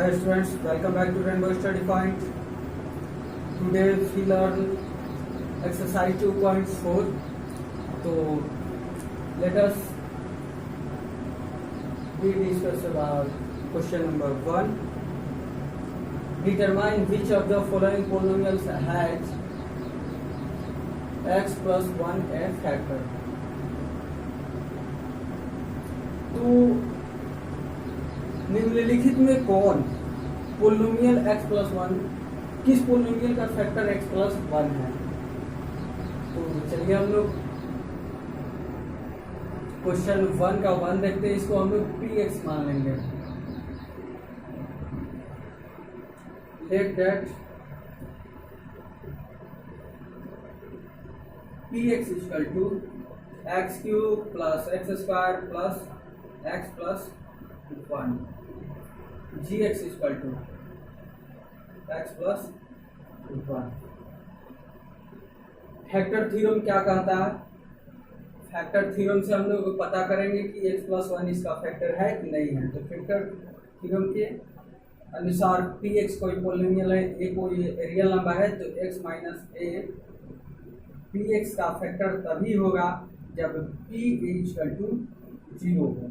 Hi students, welcome back to Rainbow Study Point. Today we learn exercise 2.4. So let us discuss about question number 1. Determine which of the following polynomials has x plus 1 a factor. तो निम्नलिखित में कौन polynomial x plus 1 किस polynomial का factor x plus 1 है। तो चलिए हम लोग क्वेश्चन 1 का 1 देखते हैं। इसको हम लोग px मान लेंगे। Let that px equal to x cube plus x square plus x plus 1 gx equal to x plus 1। Factor theorem क्या कहता है? फैक्टर थ्योरम से हम लोग पता करेंगे कि x प्लस 1 इसका फैक्टर है कि नहीं है। तो फैक्टर थ्योरम के अनुसार px कोई पोलिनोमियल है, a कोई रियल नंबर है, तो x माइनस a px का फैक्टर तभी होगा जब p इक्वल टू 0 हो।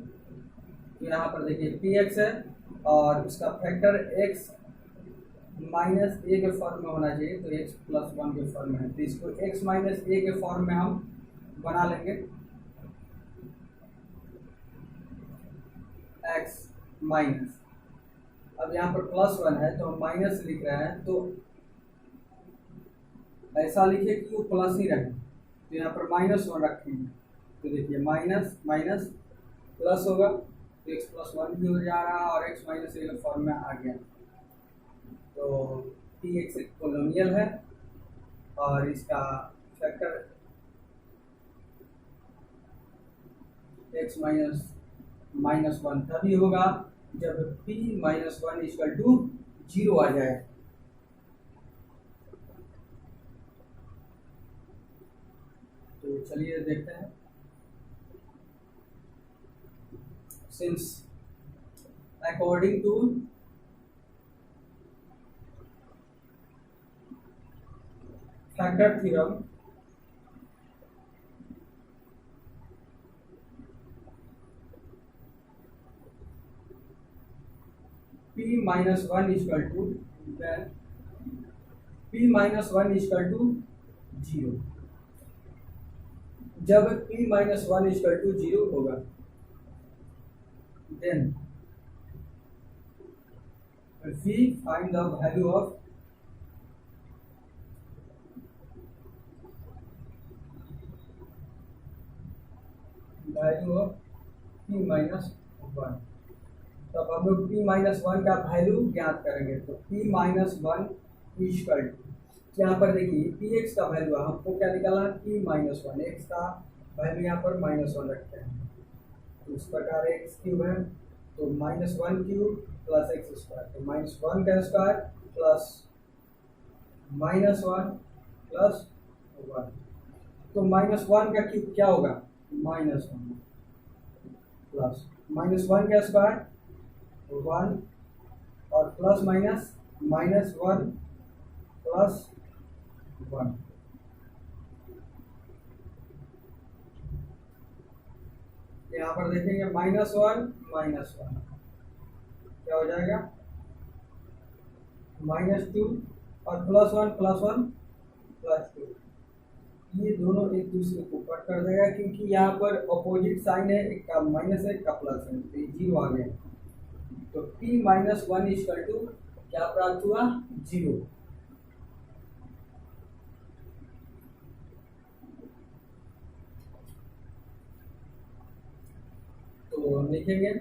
तो यहाँ पर देखिए px है और उसका फैक्टर x माइनस ए के फॉर्म में होना चाहिए, तो x प्लस 1 के फॉर्म में है। तो इसको x माइनस ए के फॉर्म में हम बना लेंगे। x माइनस, अब यहाँ पर प्लस 1 है तो हम माइनस लिख रहे हैं, तो ऐसा लिखिए कि वो प्लस ही रहे। तो यहाँ पर माइनस 1 रखेंगे, तो देखिए माइनस माइनस प्लस होगा, तो x प्लस 1 भी हो जा रहा है और x माइनस ए के फॉर्म में आ गया। तो px एक पोलिनोमियल है और इसका फैक्टर x माइनस 1 तभी होगा जब p माइनस 1 इक्वल टू 0 आ जाए। तो चलिए देखते हैं। Since according to factor theorem, p minus 1 equal to then p minus 1 equal to 0। जब p minus 1 equal to 0 होगा, then we find the value of p minus 1। तब हम लोग p माइनस 1 का वैल्यू ज्ञात करेंगे। तो p माइनस 1 इक्वल टू, यहाँ पर देखिए px का वैल्यू हमको क्या निकालना है, p माइनस 1, x का वैल्यू यहाँ पर माइनस 1 रखते हैं। तो इस प्रकार एक्स क्यूब है, तो minus 1 cube plus x square, तो माइनस 1 का स्क्वायर प्लस माइनस 1 प्लस 1। तो माइनस 1 का क्यूब क्या होगा, माइनस 1 प्लस माइनस 1 का स्क्वायर 1 और प्लस माइनस माइनस 1 प्लस 1। यहाँ पर देखेंगे माइनस 1 क्या हो जाएगा, माइनस 2 और प्लस 1 प्लस 1 प्लस 2। ये दोनों एक दूसरे को कट कर देगा क्योंकि यहाँ पर अपोजिट साइन है, एक का माइनस है एक का प्लस है, तो ये 0 आ गया। तो p माइनस 1 इक्वल टू क्या प्राप्त हुआ, 0। तो हम लिखेंगे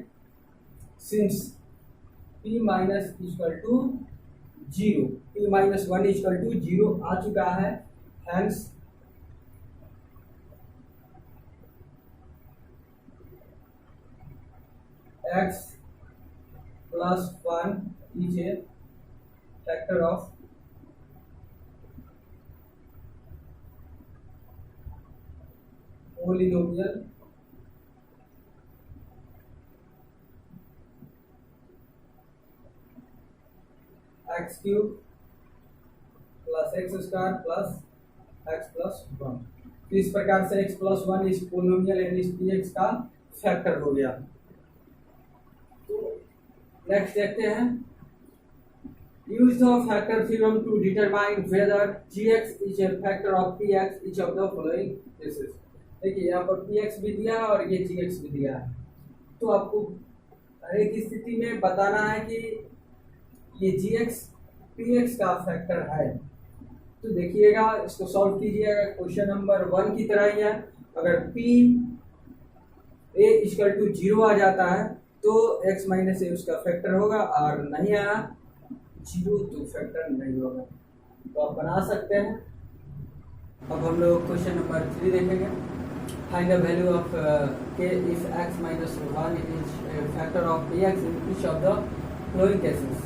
since p minus equal to 0, p minus 1 equal to 0 आ चुका है, hence x plus 1 is a factor of polynomial x cube plus x square plus x plus one. तो इस प्रकार से एक्स प्लस वन इस पोलिनोमियल यानी इस पी एक्स का फैक्टर हो गया। तो नेक्स्ट देखते हैं, use the factor theorem to determine whether gx is a factor of px each of the following cases। देखिए यहाँ पर px भी दिया है और ये gx भी दिया है, तो आपको हर एक स्थिति में बताना है कि ये gx px का फैक्टर है। तो देखिएगा इसको सॉल्व कीजिएगा, क्वेश्चन नंबर 1 की तरह ही है। अगर p a इक्वल टू 0 आ जाता है तो x माइनस ए उसका फैक्टर होगा, और नहीं आया 0 तो फैक्टर नहीं होगा। तो आप बना सकते हैं। अब हम लोग क्वेश्चन नंबर 3 देखेंगे। Find the value of k if x minus 1 is factor of px in each of the flowing cases.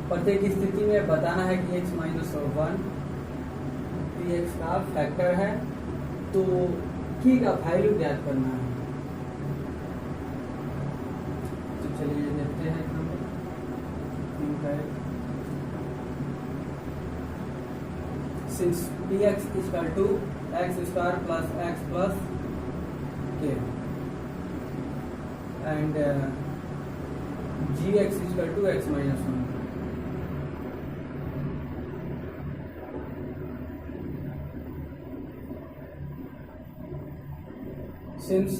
प्रत्येक स्थिति में बताना है कि x माइनस 1 px का फैक्टर है, तो k का वैल्यू ज्ञात करना है। तो चलिए देखते हैं since px is equal to x square plus x plus k and gx is equal to x minus 1। since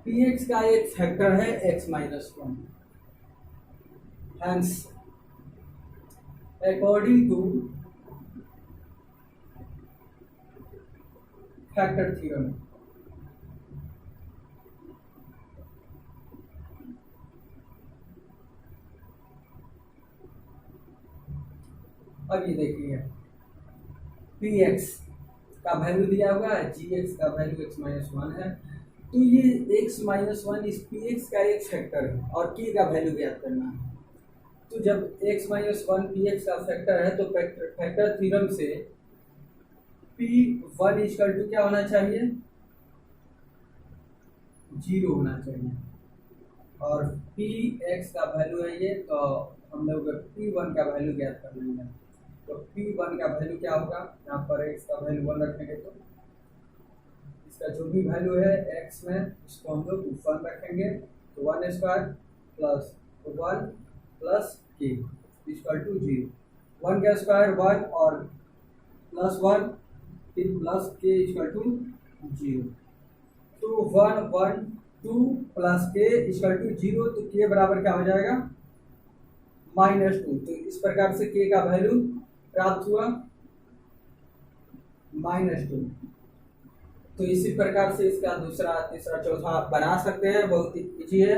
px का एक फैक्टर है x minus 1, hence according to factor theorem अब ये देखिए px का वैल्यू दिया हुआ है, gx का वैल्यू x माइनस 1 है, तो ये x माइनस 1 इस px का एक फैक्टर है और k का वैल्यू ज्ञात करना है। तो जब x माइनस 1 px का फैक्टर है तो फैक्टर थ्योरम से p1 इक्वल टू क्या होना चाहिए, 0 होना चाहिए, और px का वैल्यू है ये, तो हम लोग p1 का वैल्यू ज्ञात कर लेंगे। तो p1 का वैल्यू क्या होगा, यहाँ पर x का वैल्यू 1 रखेंगे तो इसका जो भी वैल्यू है x में इसको हम लोग 1 रखेंगे, तो 1 square plus 1 plus k equal to 0। 1 का स्क्वायर 1 और प्लस 1 फिर प्लस k इक्वल टू 0। तो 1 1 2 प्लस k इक्वल टू 0, तो k बराबर क्या हो जाएगा, -2। तो इस प्रकार से k का वैल्यू प्राप्त हुआ -2। तो इसी प्रकार से इसका दूसरा तीसरा चौथा आप बना सकते हैं, बहुत ही इजी है।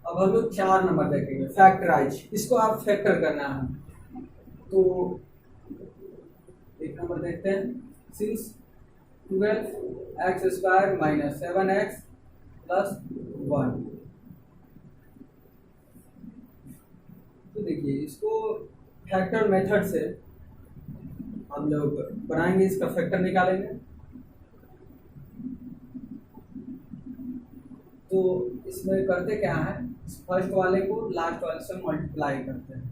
अब हम लोग 4 नंबर देखेंगे, फैक्टराइज। इसको आप फैक्टर करना है, तो 1 नंबर देखते हैं। Since 12x² minus 7x plus 1, तो देखिए इसको फैक्टर मेथड से हम लोग बनाएंगे, इसका फैक्टर निकालेंगे। तो इसमें करते क्या है, फर्स्ट वाले को लास्ट वाले से मल्टीप्लाई करते हैं।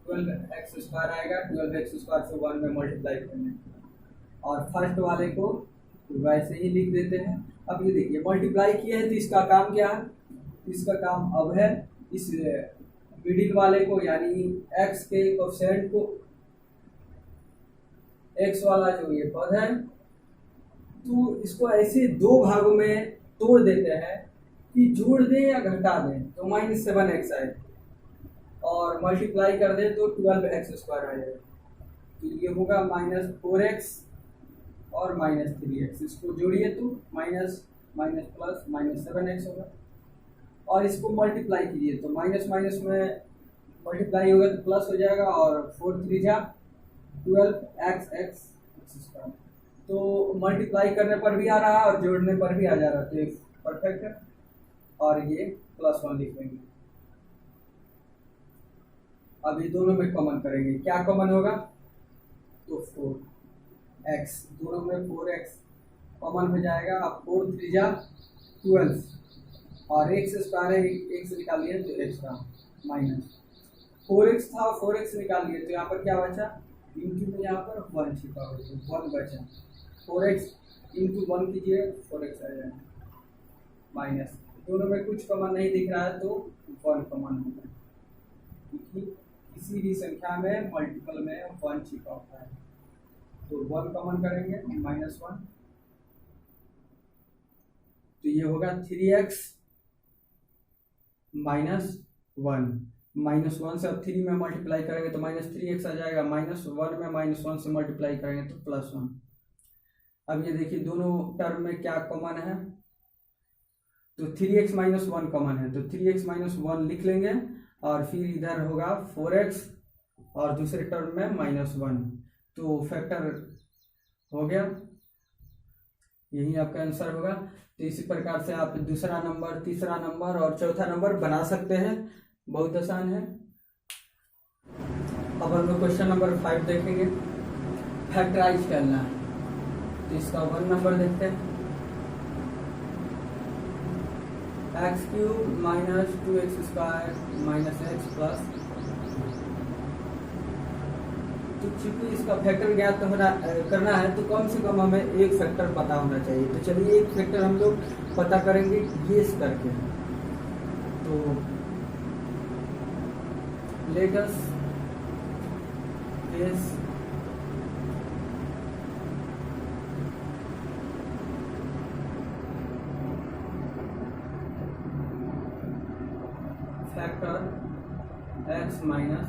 12x² आएगा, 12x² से 1 में मल्टीप्लाई करने, और फर्स्ट वाले को वैसे ही लिख देते हैं। अब ये देखिए मल्टीप्लाई किया है तो इसका काम क्या है, इसका काम अब है इस मिडिल वाले को यानी x के कोएफिशिएंट को, x वाला जो ये पद है, तो इसको ऐसे 2 भागों में तोड़ देते हैं कि जोड़ दें या घटा दें, तो -7x आए, और मल्टीप्लाई कर दें तो 12x² आ जाएगा। तो ये होगा -4x और -3x, इसको जोड़िए तो माइनस माइनस प्लस -7x होगा, और इसको मल्टीप्लाई कीजिए तो माइनस माइनस में मल्टीप्लाई होगा तो प्लस हो जाएगा, और 4 3 जा 12x²। तो मल्टीप्लाई करने पर भी आ रहा है और जोड़ने पर भी आ जा रहा है, तो ये परफेक्ट है। और ये +1 लिख लेंगे। अब ये दोनों में कॉमन करेंगे, क्या कॉमन होगा, तो 4x, दोनों में 4x कॉमन हो जाएगा। अब 4 3 जा 12, और एक्स स्क्वायर है, एक्स निकाल लिए तो एक्स का माइनस 4x था, 4x निकाल लिए तो यहाँ पर क्या बचा, इंटू में यहाँ पर 1 छिपा हुआ है, 1 बचा, 4x इंटू 1 कीजिए 4x आ जाएगा माइनस, दोनों में कुछ कॉमन नहीं दिख रहा है तो 1 कॉमन होगा, क्योंकि किसी भी संख्या में मल्टीपल में 1 छिपा होता है, तो 1 कॉमन करेंगे -1, तो ये होगा 3x -1, -1 से अब 3 में मल्टीप्लाई करेंगे तो -3x आ जाएगा, -1 में -1 से मल्टीप्लाई करेंगे तो +1। अब ये देखिए दोनों टर्म में क्या कॉमन है, तो 3x -1 कॉमन है, तो 3x -1 लिख लेंगे और फिर इधर होगा 4x और दूसरे टर्म में -1, तो फैक्टर हो गया, यही आपका आंसर होगा। तो इसी प्रकार से आप दूसरा नंबर, तीसरा नंबर और चौथा नंबर बना सकते हैं, बहुत आसान है। अब हम लोग क्वेश्चन नंबर 5 देखेंगे, फैक्टराइज करना है, तो इसका 1 नंबर देखते हैं, x³ - 2x² - x प्लस, तो चूंकि इसका फैक्टर ज्ञात करना है तो कम से कम हमें एक फैक्टर पता होना चाहिए, तो चलिए एक फैक्टर हम लोग पता करेंगे गेस करके। तो let us guess factor x minus,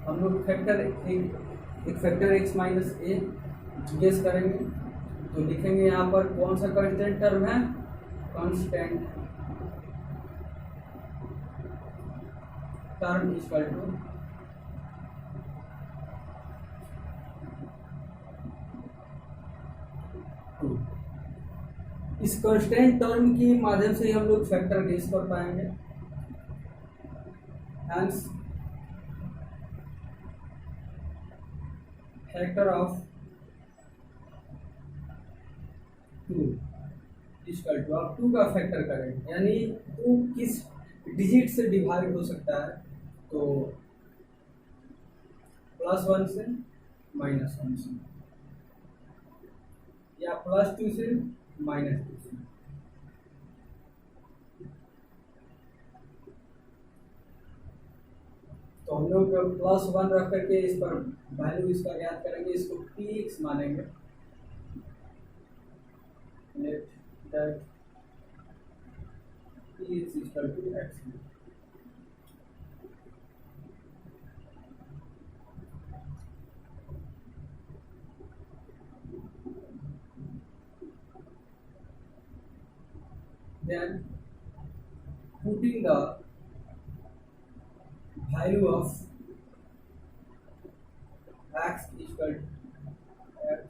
हम लोग फैक्टर एक factor x minus a guess करेंगे, तो लिखेंगे यहाँ पर कौन सा कांस्टेंट टर्म है, कांस्टेंट टर्म इक्वल टू, इस कांस्टेंट टर्म की माध्यम से हम लोग फैक्टर गेस कर पाएंगे, hence factor of 2 equal to, आप 2 का फैक्टर करें, यानी 2 किस डिजिट से डिवाइड हो सकता है, तो +1 से -1 से, या +2 से -2 से। तो हम लोग +1 रख करके इस पर वैल्यू इसका ज्ञात करेंगे, इसको px मानेंगे, let that px equal to x। Then putting the value of x equal to x,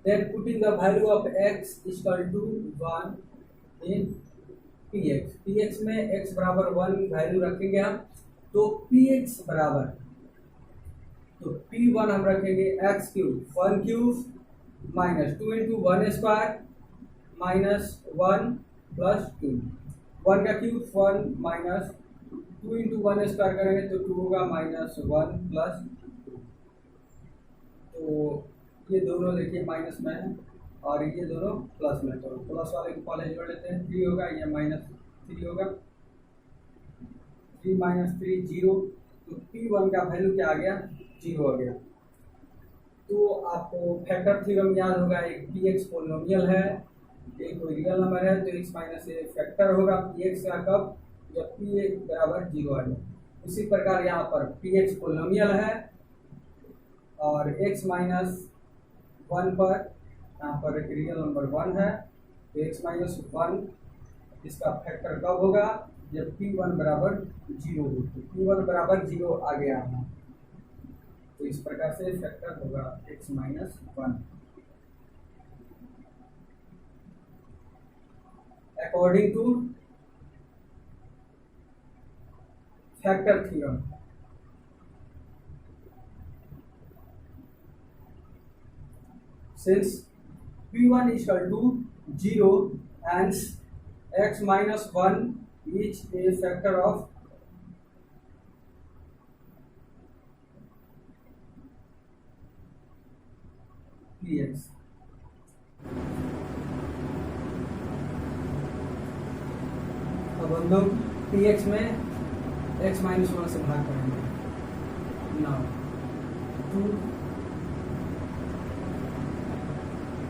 then putting the value of x equal to 1 in px, px में x बराबर 1 वैल्यू रखेंगे हम, तो px बराबर, तो p1 हम रखेंगे x³ 1³ -2 इंटू 1 स्क्वायर -1 प्लस 2, 1 का क्यूब 1 माइनस 2 इंटू 1 स्क्वायर करेंगे तो 2 होगा -1 प्लस 2, तो ये दोनों देखिए माइनस में है और ये दोनों प्लस में, तो प्लस वाले को पहले जोड़ लेते हैं, 3 होगा, ये -3 होगा, 3 - 3 0, तो p1 का वैल्यू क्या आ गया, 0 आ गया। तो आपको फैक्टर थ्योरम याद होगा, एक px पोलिनोमियल है, एक कोई रियल नंबर है, तो x माइनस ए फैक्टर होगा px का कब, जब p बराबर 0 आ जाए। उसी प्रकार यहाँ पर px पोलिनोमियल है और x माइनस 1 पर यहाँ पर एक रियल नंबर 1 है, तो x माइनस 1 इसका फैक्टर कब होगा, जब p1 बराबर 0 हो, तो p1 बराबर 0 आ गया है, तो इस प्रकार से फैक्टर होगा x minus 1 according two factor theorem. since p1 is equal to 0, hence x minus 1 is a factor of px. अब हम लोग px में x माइनस 1 से भाग करेंगे. Now to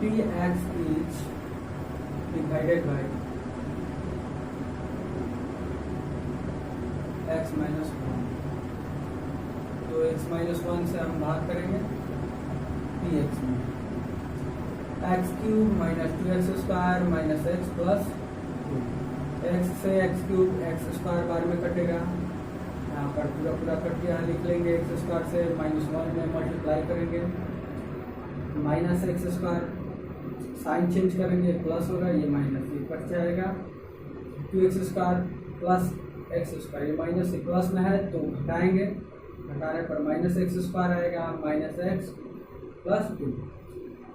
px is divided by x minus 1. तो x minus 1 से हम भाग करेंगे px में. X cube minus 2x square minus x plus 2. X से एक्स क्यूब एक्स स्क्वायर बार में कटेगा. यहाँ पर पूरा पूरा कट के यहाँ लिख लेंगे. एक्स स्क्वायर से माइनस 1 में मल्टीप्लाई करेंगे. Minus x square sine change करेंगे प्लस होगा, ये माइनस ये कट जाएगा. 2x square plus x square, ये माइनस से प्लस में है तो घटाएंगे. घटाने पर माइनस एक्स स्क्वायर आएगा माइनस एक्स प्लस 2.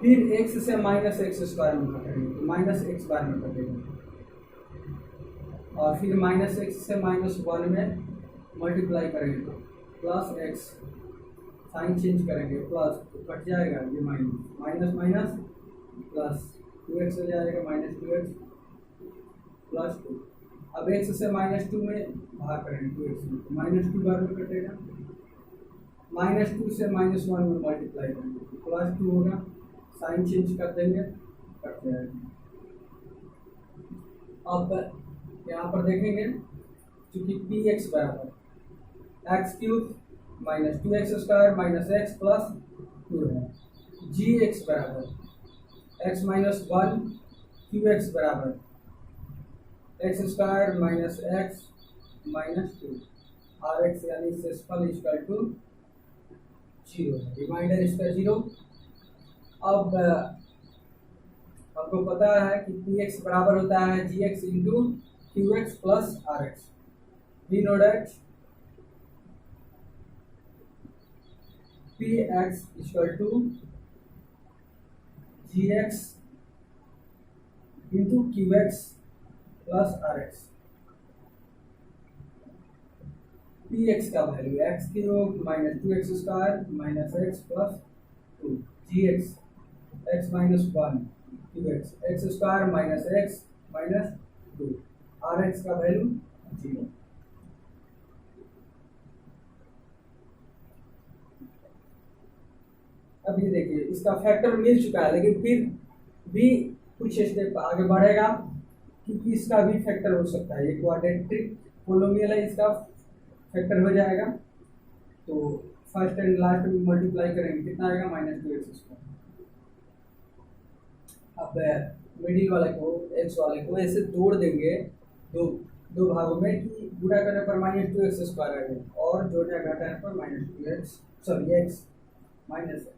फिर x से माइनस एक्स स्क्वायर में कटेंगे तो माइनस एक्स बार में कटेगा. और फिर माइनस एक्स से माइनस 1 में मल्टीप्लाई करेंगे तो प्लस एक्स साइन चेंज करेंगे प्लस तो कट जाएगा, ये minus minus minus plus 2x हो जाएगा माइनस 2x प्लस 2. अब x से माइनस 2 में भाग करेंगे 2x में तो माइनस 2 बार में कटेगा. माइनस 2 से माइनस 1 में मल्टीप्लाई करेंगे तो प्लस 2 होगा. साइन चेंज कर देंगे कट जाएगा. अब यहाँ पर देखेंगे क्योंकि पी एक्स बराबर x cube minus 2x square minus x plus 2 है. जी एक्स बराबर एक्स माइनस 1 क्यू एक्स बराबर x square minus x minus 2. R x यानी सेसफल इक्वल टू 0. रिमाइंडर इसका 0. अब हमको पता है कि पी एक्स बराबर होता है g x into q x plus r x. We know that p x equal to g x into q x plus r x. P x का value x cube minus 2x square minus x plus 2. G x x minus 1 q x square minus x minus 2. R x का value 0. अब ये देखिए इसका factor मिल चुका है, लेकिन फिर भी कुछ स्टेप आगे बढ़ेगा क्योंकि इसका भी फैक्टर हो सकता है. ये क्वाड्रेटिक पोलिनोमियल है, इसका फैक्टर हो जाएगा. तो फर्स्ट एंड लास्ट में मल्टीप्लाई करेंगे कितना आएगा माइनस 2x स्क्वायर. अब मिडिल वाले को x वाले को ऐसे तोड़ देंगे दो भागों में कि गुणा करने पर माइनस 2x स्क्वायर आएगा और जोड़ने घटाने पर minus 2x sorry x minus x.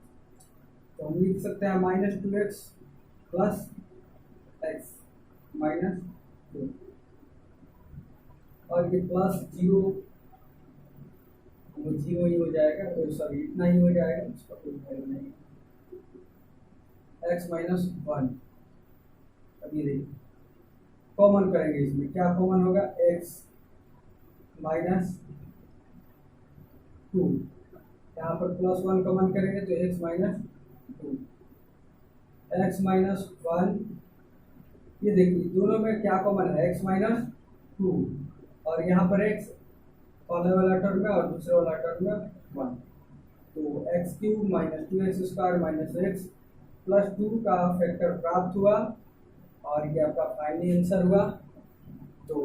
तो हम लिख सकते हैं minus 2x plus x minus 2 और ये प्लस 0 वो 0 ही हो जाएगा. तो सॉरी इतना ही हो जाएगा, उसका कोई वैल्यू नहीं. x minus 1. अब ये देखिए कॉमन करेंगे, इसमें क्या कॉमन होगा x माइनस 2. यहाँ पर प्लस 1 कॉमन करेंगे तो x माइनस 2. x minus 1. ये देखिए दोनों में क्या कॉमन है x माइनस 2 और यहाँ पर x पहले वाला टर्म में और दूसरे वाला टर्म में 1. तो x cube minus 2x square minus x plus 2 का फैक्टर प्राप्त हुआ और ये आपका फाइनल आंसर हुआ. तो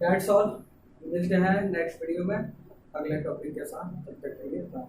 दैट्स ऑल. मिलते हैं नेक्स्ट वीडियो में अगले टॉपिक के साथ. तब तक के लिए बाय.